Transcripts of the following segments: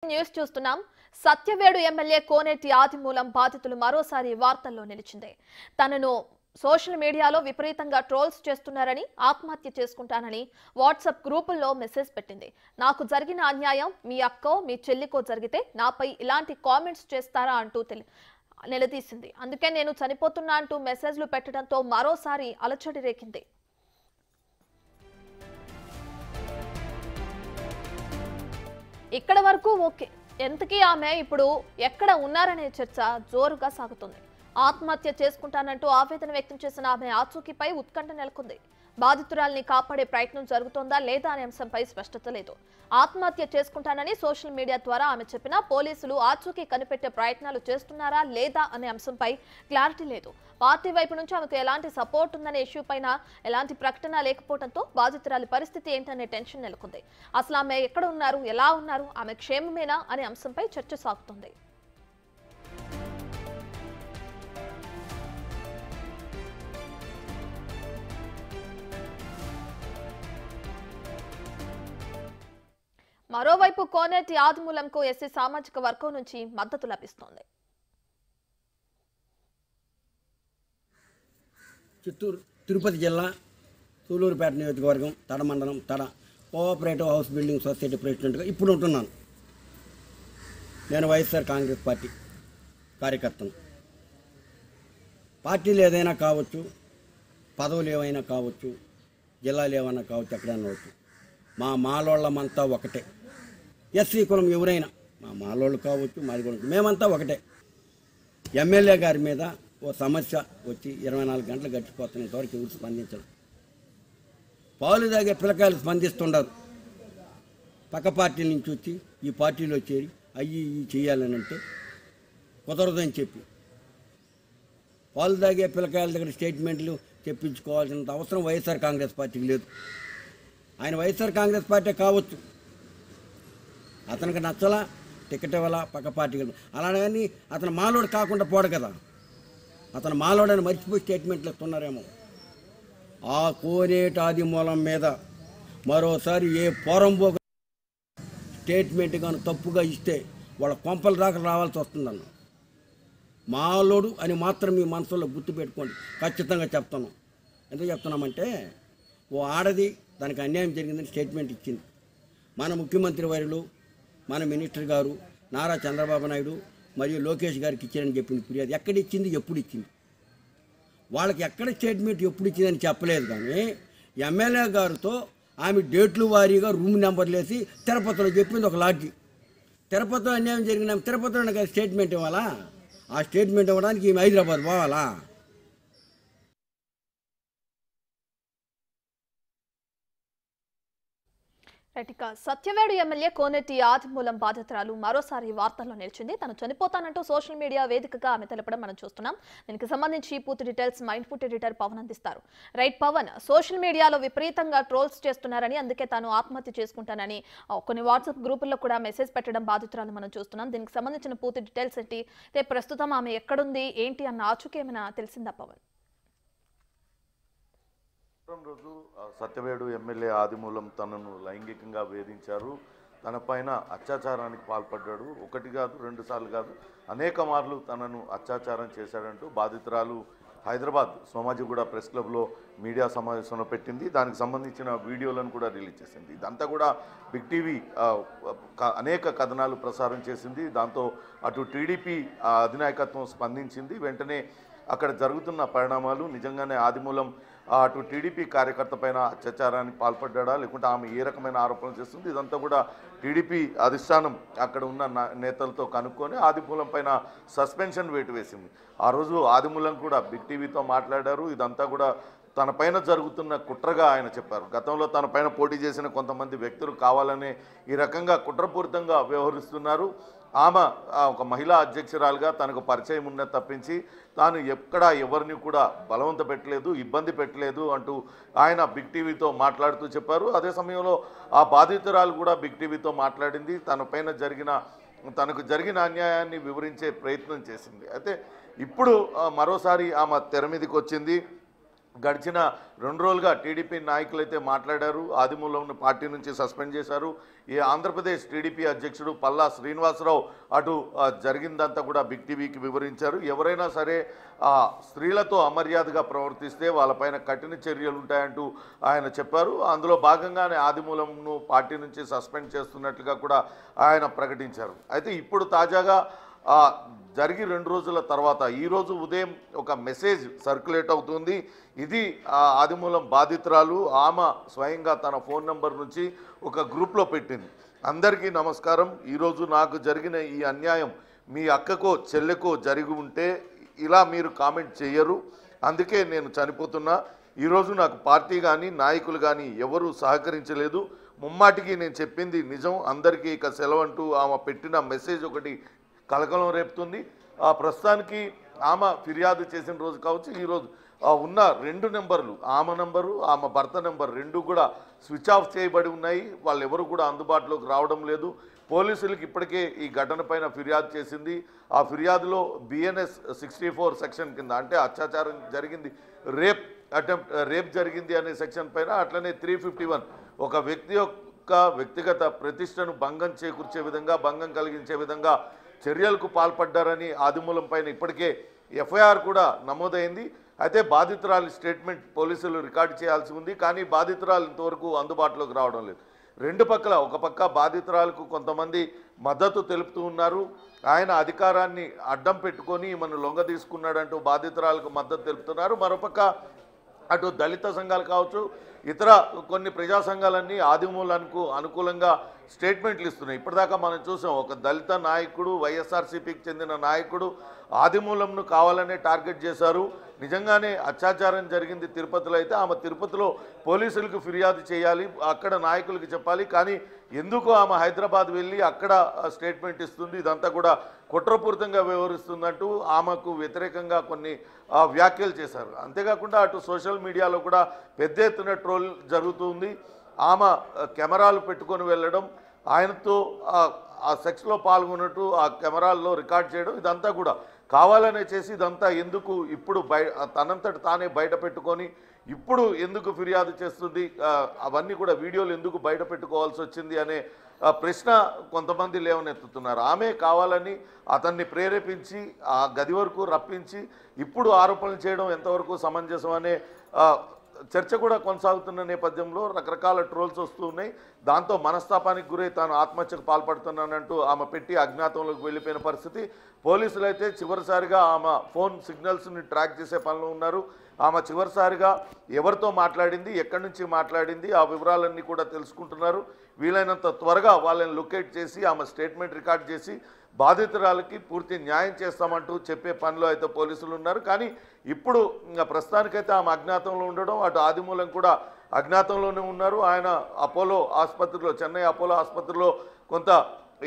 News చూస్తున్నాం. Satyavedu MLA కోనేటి ఆదిమూలం బాధితులు మరోసారి వార్తల్లో నిలిచింది. తనను సోషల్ మీడియాలో విపరీతంగా ట్రోల్స్ చేస్తున్నారని, ఆత్మహత్య చేసుకుంటానని వాట్సాప్ గ్రూపుల్లో మెసేజ్ పెట్టింది. నాకు జరిగిన అన్యాయం మీ అక్కో మీ చెల్లికో జరిగితే నాపై ఇలాంటి కామెంట్స్ చేస్తారా అంటూ నిలదీసింది. అందుకే నేను చనిపోతున్నా అంటూ మెసేజ్లు పెట్టడంతో మరోసారి అలచడి రేకింది. ఇక్కడ వరకు ఓకే. ఎంతకీ ఆమె ఇప్పుడు ఎక్కడ ఉన్నారనే చర్చ జోరుగా సాగుతుంది. ఆత్మహత్య చేసుకుంటానంటూ ఆవేదన వ్యక్తం చేసిన ఆమె ఆచూకీపై ఉత్కంఠ నెలకొంది. బాధితురాల్ని కాపాడే ప్రయత్నం జరుగుతోందా లేదా అనే అంశంపై స్పష్టత లేదు. ఆత్మహత్య చేసుకుంటానని సోషల్ మీడియా ద్వారా ఆమె చెప్పినా పోలీసులు ఆచూకీ కనిపెట్టే ప్రయత్నాలు చేస్తున్నారా లేదా అనే అంశంపై క్లారిటీ లేదు. పార్టీ వైపు నుంచి ఆమెకు ఎలాంటి సపోర్ట్ ఉందనే ఇష్యూ పైన ఎలాంటి ప్రకటన లేకపోవడంతో బాధితురాలి పరిస్థితి ఏంటనే టెన్షన్ నెలకొంది. అసలు ఆమె ఎక్కడ ఉన్నారు, ఎలా ఉన్నారు, ఆమె క్షేమమేనా అనే అంశంపై చర్చ సాగుతుంది. మరోవైపు కోనేటి ఆదిమూలంకు ఎస్సీ సామాజిక వర్గం నుంచి మద్దతు లభిస్తోంది. చిత్తూరు తిరుపతి జిల్లా సూలూరుపేట నియోజకవర్గం తడ మండలం తడ కోఆపరేటివ్ హౌస్ బిల్డింగ్ సొసైటీ ప్రెసిడెంట్గా ఇప్పుడు ఉంటున్నాను. నేను వైఎస్ఆర్ కాంగ్రెస్ పార్టీ కార్యకర్తను. పార్టీలు ఏదైనా కావచ్చు, పదవులు ఏవైనా కావచ్చు, జిల్లాలు ఏమైనా కావచ్చు, ఎక్కడైనా కావచ్చు, మాలోళ్ళమంతా ఒకటే. ఎస్సీ కులం ఎవరైనా మాలోళ్ళు కావచ్చు, మాది కులం, మేమంతా ఒకటే. ఎమ్మెల్యే గారి మీద ఓ సమస్య వచ్చి 24 గంటలు గడిచిపోతున్న ఇంతవరకు ఎవరు స్పందించరు. పాలు తాగే పిల్లకాయలు స్పందిస్తుండరు. పక్క పార్టీల నుంచి వచ్చి ఈ పార్టీలో చేరి అయ్యి చేయాలని అంటే కుదరదని చెప్పి పాలు తాగే పిల్లకాయల దగ్గర స్టేట్మెంట్లు చెప్పించుకోవాల్సినంత అవసరం వైఎస్ఆర్ కాంగ్రెస్ పార్టీకి లేదు. ఆయన వైఎస్ఆర్ కాంగ్రెస్ పార్టీ కావచ్చు, అతనికి నచ్చలా టికెట్ ఇవ్వాలా పక్క పార్టీకి, అలానే అతను మాలోడు కాకుండా పోడు కదా. అతను మాలోడని మర్చిపోయి స్టేట్మెంట్లు ఇస్తున్నారేమో. ఆ కోనేటి ఆదిమూలం మీద మరోసారి ఏ పోరంబోక స్టేట్మెంట్ కానీ తప్పుగా ఇస్తే వాళ్ళ కొంపల దాకా రావాల్సి వస్తుందన్న. మాలోడు అని మాత్రం మీ మనసులో గుర్తుపెట్టుకోండి. ఖచ్చితంగా చెప్తున్నాం. ఎందుకు చెప్తున్నామంటే, ఓ ఆడది దానికి అన్యాయం జరిగిందని స్టేట్మెంట్ ఇచ్చింది. మన ముఖ్యమంత్రి వర్యులు, మన మినిస్టర్ గారు నారా చంద్రబాబు నాయుడు మరియు లోకేష్ గారికి ఇచ్చారని చెప్పింది ఫిర్యాదు. ఎక్కడ ఇచ్చింది, ఎప్పుడు ఇచ్చింది? వాళ్ళకి ఎక్కడ స్టేట్మెంట్ ఎప్పుడు ఇచ్చిందని చెప్పలేదు. కానీ ఎమ్మెల్యే గారితో ఆమె డేట్లు వారీగా రూమ్ నెంబర్లు వేసి తిరుపతిలో చెప్పింది ఒక లాడ్జి. తిరుపతిలో అన్యాయం జరిగిన తిరుపతిలో స్టేట్మెంట్ ఇవ్వాలా? ఆ స్టేట్మెంట్ ఇవ్వడానికి ఈమె హైదరాబాద్ పోవాలా? సత్యవేడు ఎమ్మెల్యే కోనేటి ఆదిమూలం బాధితురాలు మరోసారి వార్తల్లో నిలిచింది. తను చనిపోతానంటూ సోషల్ మీడియా వేదికగా ఆమె తెలపడం మనం చూస్తున్నాం. దీనికి సంబంధించి పూర్తి details mind food editor Pavan అందిస్తారు. రైట్ పవన్, సోషల్ మీడియాలో విపరీతంగా ట్రోల్స్ చేస్తున్నారని, అందుకే తాను ఆత్మహత్య చేసుకుంటానని కొన్ని వాట్సాప్ గ్రూపుల్లో కూడా మెసేజ్ పెట్టడం బాధితురాలు మనం చూస్తున్నాం. దీనికి సంబంధించిన పూర్తి డీటెయిల్స్ ఏంటి, ప్రస్తుతం ఆమె ఎక్కడుంది ఏంటి అన్న ఆచూకీ ఏమైనా తెలిసిందా పవన్? రోజు సత్యవేడు ఎమ్మెల్యే ఆదిమూలం తనను లైంగికంగా వేధించారు, తన పైన అత్యాచారానికి పాల్పడ్డాడు. ఒకటి కాదు, 2 సార్లు కాదు, అనేక మార్లు తనను అత్యాచారం చేశాడంటూ బాధితురాలు హైదరాబాద్ సోమాజిగూడ ప్రెస్ క్లబ్లో మీడియా సమావేశంలో పెట్టింది. దానికి సంబంధించిన వీడియోలను కూడా రిలీజ్ చేసింది. ఇదంతా కూడా బిగ్ టీవీ అనేక కథనాలు ప్రసారం చేసింది. దాంతో అటు టీడీపీ అధినాయకత్వం స్పందించింది. వెంటనే అక్కడ జరుగుతున్న పరిణామాలు, నిజంగానే ఆదిమూలం అటు టీడీపీ కార్యకర్త పైన అత్యాచారానికి పాల్పడ్డా లేకుంటే ఆమె ఏ రకమైన ఆరోపణలు చేస్తుంది, ఇదంతా కూడా టీడీపీ అధిష్టానం అక్కడ ఉన్న నేతలతో కనుక్కొని ఆదిమూలం పైన సస్పెన్షన్ వేటు వేసింది. ఆ రోజు ఆదిమూలం కూడా బిగ్ టీవీతో మాట్లాడారు. ఇదంతా కూడా తన పైన జరుగుతున్న కుట్రగా ఆయన చెప్పారు. గతంలో తన పైన పోటీ చేసిన కొంతమంది వ్యక్తులు కావాలనే ఈ రకంగా కుట్రపూరితంగా వ్యవహరిస్తున్నారు. ఆమె ఒక మహిళా అధ్యక్షురాలుగా తనకు పరిచయం ఉన్న తప్పించి తాను ఎక్కడా ఎవరిని కూడా బలవంత పెట్టలేదు, ఇబ్బంది పెట్టలేదు అంటూ ఆయన బిగ్ టీవీతో మాట్లాడుతూ చెప్పారు. అదే సమయంలో ఆ బాధితురాలు కూడా బిగ్ టీవీతో మాట్లాడింది. తనకు జరిగిన అన్యాయాన్ని వివరించే ప్రయత్నం చేసింది. అయితే ఇప్పుడు మరోసారి ఆమె తెర మీదకి వచ్చింది. గడిచిన 2 రోజులుగా టీడీపీ నాయకులు అయితే మాట్లాడారు. ఆదిమూలంను పార్టీ నుంచి సస్పెండ్ చేశారు. ఈ ఆంధ్రప్రదేశ్ టీడీపీ అధ్యక్షుడు పల్లా శ్రీనివాసరావు అటు జరిగిందంతా కూడా బిగ్ టీవీకి వివరించారు. ఎవరైనా సరే స్త్రీలతో అమర్యాదగా ప్రవర్తిస్తే వాళ్ళపైన కఠిన చర్యలు ఉంటాయంటూ ఆయన చెప్పారు. అందులో భాగంగానే ఆదిమూలంను పార్టీ నుంచి సస్పెండ్ చేస్తున్నట్లుగా కూడా ఆయన ప్రకటించారు. అయితే ఇప్పుడు తాజాగా జరిగి 2 రోజుల తర్వాత ఈరోజు ఉదయం ఒక మెసేజ్ సర్క్యులేట్ అవుతుంది. ఇది ఆదిమూలం బాధితురాలు ఆమె స్వయంగా తన ఫోన్ నెంబర్ నుంచి ఒక గ్రూప్లో పెట్టింది. అందరికీ నమస్కారం. ఈరోజు నాకు జరిగిన ఈ అన్యాయం మీ అక్కకో చెల్లెకో జరిగి ఉంటే ఇలా మీరు కామెంట్ చేయరు, అందుకే నేను చనిపోతున్నా. ఈరోజు నాకు పార్టీ కానీ నాయకులు కానీ ఎవరూ సహకరించలేదు. ముమ్మాటికి నేను చెప్పింది నిజం, అందరికీ ఇక సెలవంటూ ఆమె పెట్టిన మెసేజ్ ఒకటి కలకలం రేపుతుంది. ప్రస్తుతానికి ఆమె ఫిర్యాదు చేసిన రోజు కావచ్చు, ఈరోజు ఉన్న 2 నెంబర్లు, ఆమె నెంబరు ఆమె భర్త నెంబర్ 2 కూడా స్విచ్ ఆఫ్ చేయబడి ఉన్నాయి. వాళ్ళు ఎవరు కూడా అందుబాటులోకి రావడం లేదు. పోలీసులకు ఇప్పటికే ఈ ఘటన పైన ఫిర్యాదు చేసింది. ఆ ఫిర్యాదులో BNS 64 సెక్షన్ కింద, అంటే అత్యాచారం జరిగింది, రేప్ జరిగింది అనే సెక్షన్ పైన, అట్లనే 351 ఒక వ్యక్తి యొక్క వ్యక్తిగత ప్రతిష్టను భంగం చేకూర్చే విధంగా, భంగం కలిగించే విధంగా చర్యలకు పాల్పడ్డారని ఆదిమూలం పైన ఇప్పటికే FIR కూడా నమోదైంది. అయితే బాధితురాలి స్టేట్మెంట్ పోలీసులు రికార్డు చేయాల్సి ఉంది. కానీ బాధితురాలు ఇంతవరకు అందుబాటులోకి రావడం లేదు. 2 పక్కల, ఒక పక్క బాధితురాలకు కొంతమంది మద్దతు తెలుపుతూ ఉన్నారు. ఆయన అధికారాన్ని అడ్డం పెట్టుకొని మనం లొంగ తీసుకున్నాడంటూ బాధితురాలకు మద్దతు తెలుపుతున్నారు. మరోపక్క అటు దళిత సంఘాలు కావచ్చు, ఇతర కొన్ని ప్రజా సంఘాలన్నీ ఆదిమూలానికి అనుకూలంగా స్టేట్మెంట్లు ఇస్తున్నాయి. ఇప్పటిదాకా మనం చూసాం, ఒక దళిత నాయకుడు, వైఎస్ఆర్సీపీకి చెందిన నాయకుడు ఆదిమూలంను కావాలనే టార్గెట్ చేశారు. నిజంగానే అత్యాచారం జరిగింది తిరుపతిలో అయితే ఆమె తిరుపతిలో పోలీసులకు ఫిర్యాదు చేయాలి, అక్కడ నాయకులకు చెప్పాలి. కానీ ఎందుకు ఆమె హైదరాబాద్ వెళ్ళి అక్కడ స్టేట్మెంట్ ఇస్తుంది? ఇదంతా కూడా కుట్రపూరితంగా వ్యవహరిస్తుందంటూ ఆమెకు వ్యతిరేకంగా కొన్ని వ్యాఖ్యలు చేశారు. అంతేకాకుండా అటు సోషల్ మీడియాలో కూడా పెద్ద ఎత్తున ట్రోల్ జరుగుతుంది. ఆమె కెమెరాలు పెట్టుకొని వెళ్ళడం, ఆయనతో ఆ సెక్స్లో పాల్గొన్నట్టు ఆ కెమెరాల్లో రికార్డ్ చేయడం, ఇదంతా కూడా కావాలనే చేసి, ఇదంతా ఎందుకు ఇప్పుడు తనంతట తానే బయట పెట్టుకొని ఇప్పుడు ఎందుకు ఫిర్యాదు చేస్తుంది, అవన్నీ కూడా వీడియోలు ఎందుకు బయట పెట్టుకోవాల్సి వచ్చింది అనే ప్రశ్న కొంతమంది లేవనెత్తుతున్నారు. ఆమె కావాలని అతన్ని ప్రేరేపించి ఆ గది వరకు రప్పించి ఇప్పుడు ఆరోపణలు చేయడం ఎంతవరకు సమంజసం అనే చర్చ కూడా కొనసాగుతున్న నేపథ్యంలో రకరకాల ట్రోల్స్ వస్తూ ఉన్నాయి. దాంతో మనస్తాపానికి గురై తాను ఆత్మహత్యకు పాల్పడుతున్నానంటూ ఆమె పెట్టి అజ్ఞాతంలోకి వెళ్ళిపోయిన పరిస్థితి. పోలీసులు అయితే చివరిసారిగా ఆమె ఫోన్ సిగ్నల్స్ని ట్రాక్ చేసే పనిలో ఉన్నారు. ఆమె చివరిసారిగా ఎవరితో మాట్లాడింది, ఎక్కడి నుంచి మాట్లాడింది, ఆ వివరాలన్నీ కూడా తెలుసుకుంటున్నారు. వీలైనంత త్వరగా వాళ్ళని లొకేట్ చేసి ఆమె స్టేట్మెంట్ రికార్డ్ చేసి బాధితురాలకి పూర్తి న్యాయం చేస్తామంటూ చెప్పే పనిలో అయితే పోలీసులు ఉన్నారు. కానీ ఇప్పుడు ప్రస్తుతానికైతే ఆమె అజ్ఞాతంలో ఉండడం, అటు ఆదిమూలం కూడా అజ్ఞాతంలోనే ఉన్నారు. ఆయన అపోలో ఆసుపత్రిలో, చెన్నై అపోలో ఆసుపత్రిలో కొంత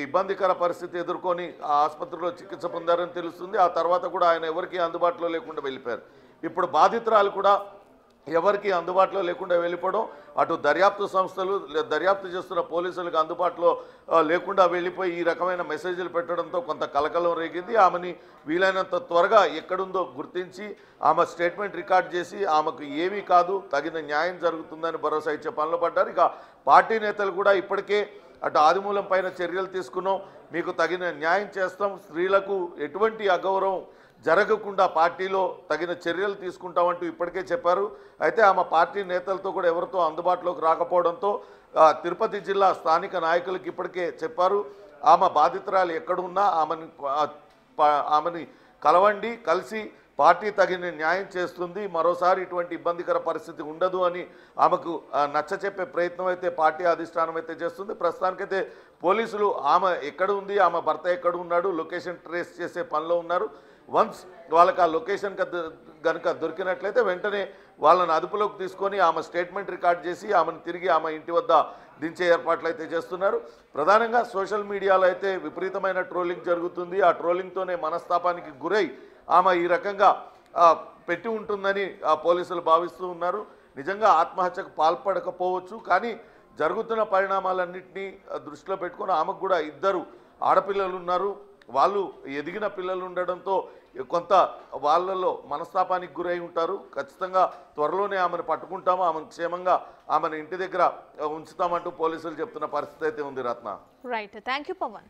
ఇబ్బందికర పరిస్థితి ఎదుర్కొని ఆ ఆసుపత్రిలో చికిత్స పొందారని తెలుస్తుంది. ఆ తర్వాత కూడా ఆయన ఎవరికీ అందుబాటులో లేకుండా వెళ్ళిపోయారు. ఇప్పుడు బాధితురాలు కూడా ఎవరికి అందుబాటులో లేకుండా వెళ్ళిపోవడం, అటు దర్యాప్తు సంస్థలు, దర్యాప్తు చేస్తున్న పోలీసులకు అందుబాటులో లేకుండా వెళ్ళిపోయి ఈ రకమైన మెసేజ్లు పెట్టడంతో కొంత కలకలం రేగింది. ఆమెని వీలైనంత త్వరగా ఎక్కడుందో గుర్తించి ఆమె స్టేట్మెంట్ రికార్డ్ చేసి ఆమెకు ఏమీ కాదు, తగిన న్యాయం జరుగుతుందని భరోసా ఇచ్చే పనిలో పడ్డారు. ఇక పార్టీ నేతలు కూడా ఇప్పటికే అటు ఆదిమూలం పైన చర్యలు తీసుకున్నాం, మీకు తగిన న్యాయం చేస్తాం, స్త్రీలకు ఎటువంటి అగౌరవం జరగకుండా పార్టీలో తగిన చర్యలు తీసుకుంటామంటూ ఇప్పటికే చెప్పారు. అయితే ఆమె పార్టీ నేతలతో కూడా ఎవరితో అందుబాటులోకి రాకపోవడంతో తిరుపతి జిల్లా స్థానిక నాయకులకు ఇప్పటికే చెప్పారు, ఆమె బాధితురాలు ఎక్కడున్నా ఆమెని కలవండి, కలిసి పార్టీ తగిన న్యాయం చేస్తుంది, మరోసారి ఇటువంటి ఇబ్బందికర పరిస్థితి ఉండదు అని ఆమెకు నచ్చచెప్పే ప్రయత్నం అయితే పార్టీ అధిష్టానం అయితే చేస్తుంది. ప్రస్తుతానికైతే పోలీసులు ఆమె ఎక్కడ ఉంది, ఆమె భర్త ఎక్కడ ఉన్నాడు లొకేషన్ ట్రేస్ చేసే పనిలో ఉన్నారు. వన్స్ వాళ్ళకి ఆ లొకేషన్ కనుక దొరికినట్లయితే వెంటనే వాళ్ళని అదుపులోకి తీసుకొని ఆమె స్టేట్మెంట్ రికార్డ్ చేసి ఆమెను తిరిగి ఆమె ఇంటి వద్ద దించే ఏర్పాట్లు అయితే చేస్తున్నారు. ప్రధానంగా సోషల్ మీడియాలో అయితే విపరీతమైన ట్రోలింగ్ జరుగుతుంది. ఆ ట్రోలింగ్తోనే మనస్తాపానికి గురై ఆమె ఈ రకంగా పెట్టి ఉంటుందని పోలీసులు భావిస్తూ ఉన్నారు. నిజంగా ఆత్మహత్యకు పాల్పడకపోవచ్చు, కానీ జరుగుతున్న పరిణామాలన్నింటినీ దృష్టిలో పెట్టుకొని ఆమెకు కూడా 2 ఆడపిల్లలు ఉన్నారు. వాళ్ళు ఎదిగిన పిల్లలు ఉండడంతో కొంత వాళ్ళలో మనస్తాపానికి గురై ఉంటారు. ఖచ్చితంగా త్వరలోనే ఆమెను పట్టుకుంటాము, ఆమెను క్షేమంగా ఆమెను ఇంటి దగ్గర ఉంచుతామంటూ పోలీసులు చెప్తున్న పరిస్థితి అయితే ఉంది Ratna. Right, thank you Pawan.